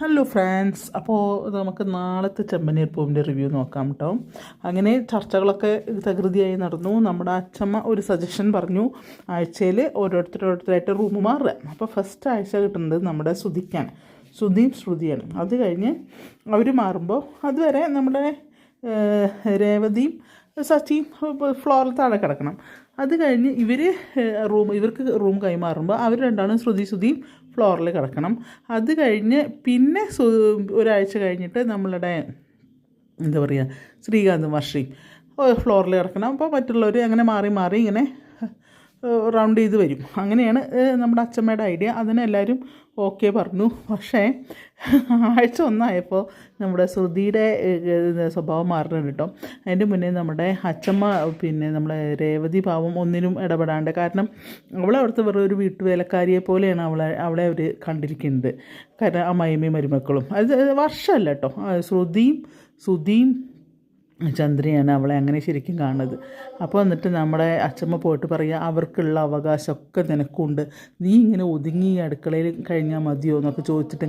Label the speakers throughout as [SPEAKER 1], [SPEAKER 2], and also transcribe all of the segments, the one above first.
[SPEAKER 1] Hello friends, അപ്പോൾ നമുക്ക് നാളത്തെ ചെമ്പനീർ പൂവിൻ്റെ റിവ്യൂ നോക്കാം കേട്ടോ. അങ്ങനെ ചർച്ചകളൊക്കെ തകൃതിയായി നടന്നു. നമ്മുടെ അച്ഛമ്മ ഒരു സജഷൻ പറഞ്ഞു, ആഴ്ചയിൽ ഓരോരുത്തരായിട്ട് റൂം മാറുക. അപ്പോൾ ഫസ്റ്റ് ആഴ്ച കിട്ടുന്നത് നമ്മുടെ ശ്രുതിയും ശ്രുതിയാണ്. അത് കഴിഞ്ഞ് അവർ മാറുമ്പോൾ അതുവരെ നമ്മുടെ രേവതിയും സച്ചിയും ഫ്ലോറിൽ താഴെ കിടക്കണം. അത് കഴിഞ്ഞ് ഇവർക്ക് റൂം കൈമാറുമ്പോൾ അവർ രണ്ടാളും ശ്രുതിയും ഫ്ലോറിൽ കിടക്കണം. അത് കഴിഞ്ഞ് പിന്നെ ഒരാഴ്ച കഴിഞ്ഞിട്ട് നമ്മളുടെ എന്താ പറയുക ശ്രീകാന്തും വർഷയും ഫ്ലോറിൽ കിടക്കണം. അപ്പോൾ മറ്റുള്ളവർ അങ്ങനെ മാറി മാറി ഇങ്ങനെ റൗണ്ട് ചെയ്ത് വരും. അങ്ങനെയാണ് നമ്മുടെ അച്ഛമ്മയുടെ ഐഡിയ. അതിന് എല്ലാവരും ഓക്കെ പറഞ്ഞു. പക്ഷേ ആഴ്ച ഒന്നായപ്പോൾ നമ്മുടെ ശ്രുതിയുടെ സ്വഭാവം മാറുന്നുണ്ട് കേട്ടോ. അതിൻ്റെ മുന്നേ നമ്മുടെ അച്ഛമ്മ നമ്മുടെ രേവതി പാവം ഒന്നിനും ഇടപെടാണ്ട്, കാരണം അവിടുത്തെ വെറും ഒരു വീട്ടുവേലക്കാരിയെ പോലെയാണ് അവളെ അവർ കണ്ടിരിക്കുന്നത്. കാരണം അമ്മായിയമ്മയും മരുമക്കളും അത് വർഷമല്ല കേട്ടോ. ശ്രുതിയും ചന്ദ്രയാണ് അവളെ അങ്ങനെ ശരിക്കും കാണുന്നത്. അപ്പോൾ എന്നിട്ട് നമ്മുടെ അച്ഛമ്മ പോയിട്ട് പറയുക, അവർക്കുള്ള അവകാശമൊക്കെ നിനക്കുണ്ട്, നീ ഇങ്ങനെ ഒതുങ്ങി അടുക്കളയിൽ കഴിഞ്ഞാൽ മതിയോ എന്നൊക്കെ ചോദിച്ചിട്ട്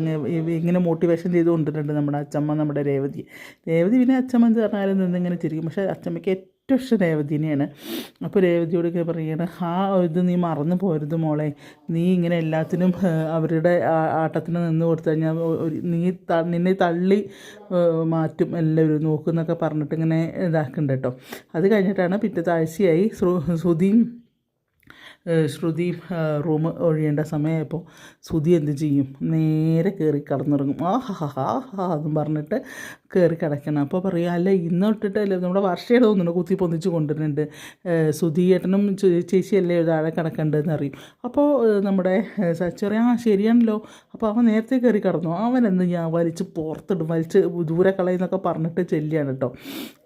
[SPEAKER 1] ഇങ്ങനെ മോട്ടിവേഷൻ ചെയ്ത് കൊണ്ടിട്ടുണ്ട് നമ്മുടെ അച്ഛമ്മ നമ്മുടെ രേവതി. പിന്നെ അച്ഛമ്മ എന്ത് പറഞ്ഞാലും നിന്നിങ്ങനെ ചിരിക്കും. പക്ഷേ അച്ഛമ്മയ്ക്ക് ഏറ്റവും ഇഷ്ടം രേവതിനെയാണ്. അപ്പോൾ രേവതിയോട് ഇങ്ങനെ പറയുകയാണ്, ഇത് നീ മറന്നു പോരുത് മോളെ, നീ ഇങ്ങനെ എല്ലാത്തിനും അവരുടെ ആട്ടത്തിന് നിന്ന് കൊടുത്തു കഴിഞ്ഞാൽ നിന്നെ തള്ളി മാറ്റും എല്ലാവരും നോക്കുന്നൊക്കെ പറഞ്ഞിട്ട് ഇങ്ങനെ ഇതാക്കുന്നുണ്ട് കേട്ടോ. അത് കഴിഞ്ഞിട്ടാണ് പിറ്റത്തെ ആഴ്ചയായി ശ്രുതി റൂം ഒഴിയേണ്ട സമയമായപ്പോൾ ശ്രുതി എന്ത് ചെയ്യും, നേരെ കയറി കടന്നിറങ്ങും. എന്നും പറഞ്ഞിട്ട് കയറി കിടക്കണം. അപ്പോൾ പറയുക, അല്ല ഇന്ന് തൊട്ടിട്ടല്ലേ നമ്മുടെ വർഷയുടെ തോന്നുന്നു കുത്തി പൊന്നിച്ച് കൊണ്ടുവരുന്നുണ്ട്, സുധീയേട്ടനും ചേച്ചിയല്ലേ താഴെ കിടക്കേണ്ടതെന്ന് അറിയും. അപ്പോൾ നമ്മുടെ സച്ചറിയ ശരിയാണല്ലോ, അപ്പോൾ അവൻ നേരത്തെ കയറി കിടന്നു, അവനെന്ന് ഞാൻ വലിച്ച് പുറത്തിടും, വലിച്ച് ദൂരെ കളയുന്നൊക്കെ പറഞ്ഞിട്ട് ചെല്ലിയാണ് കേട്ടോ.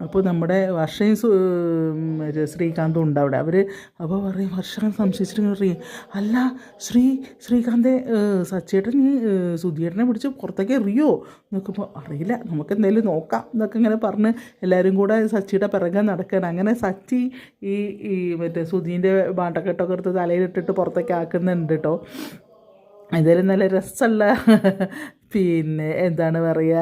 [SPEAKER 1] അപ്പോൾ നമ്മുടെ വർഷയും ശ്രീകാന്തും ഉണ്ട് അവിടെ. അപ്പോൾ പറയും, വർഷം സംശയിച്ചിട്ട് പറയും, അല്ല ശ്രീകാന്തെ സച്ചേട്ടൻ നീ സുധിയേട്ടനെ പിടിച്ച് പുറത്തേക്ക് എറിയോ നോക്കുമ്പോൾ, അറിയില്ല നമുക്ക് എന്തായാലും നോക്കാം എന്നൊക്കെ ഇങ്ങനെ പറഞ്ഞ് എല്ലാവരും കൂടെ സച്ചിയുടെ പിറകെ നടക്കണം. അങ്ങനെ സച്ചി ഈ മറ്റേ സുധീൻ്റെ ബാണ്ടക്കെട്ടൊക്കെ എടുത്ത് തലയിലിട്ടിട്ട് പുറത്തേക്ക് ആക്കുന്നുണ്ട് കേട്ടോ. എന്തായാലും നല്ല രസമുള്ള എന്താണ് പറയുക,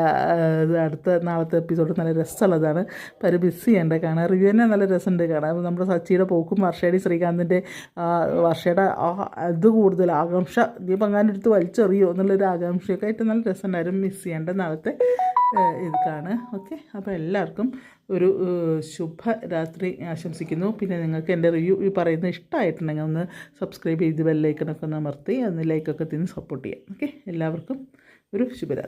[SPEAKER 1] നാളത്തെ എപ്പിസോഡ് നല്ല രസമുള്ളതാണ്. അപ്പോൾ മിസ് ചെയ്യേണ്ട കാണാൻ. റിവ്യൂ തന്നെ നല്ല രസമുണ്ട് കാണാൻ. നമ്മുടെ സച്ചിയുടെ പോക്കും വർഷയുടെ ശ്രീകാന്തിൻ്റെ വർഷയുടെ അത് കൂടുതൽ ആകാംക്ഷ, നീ പങ്കാനെടുത്ത് വലിച്ചെറിയോ എന്നുള്ളൊരു ആകാംക്ഷയൊക്കെ ആയിട്ട് നല്ല രസമുണ്ടായിരുന്നു. മിസ് ചെയ്യേണ്ട നാളത്തെ ഇതാണ്. ഓക്കെ, അപ്പോൾ എല്ലാവർക്കും ഒരു ശുഭരാത്രി ആശംസിക്കുന്നു. പിന്നെ നിങ്ങൾക്ക് എൻ്റെ റിവ്യൂ ഈ പറയുന്നത് ഇഷ്ടമായിട്ടുണ്ടെങ്കിൽ ഒന്ന് സബ്സ്ക്രൈബ് ചെയ്ത് ബെല്ലൈക്കണൊക്കെ ഒന്ന് അമർത്തി ഒന്ന് ലൈക്കൊക്കെ തിന്ന് സപ്പോർട്ട് ചെയ്യാം. ഓക്കെ, എല്ലാവർക്കും ഒരു ശുഭരാത്രി.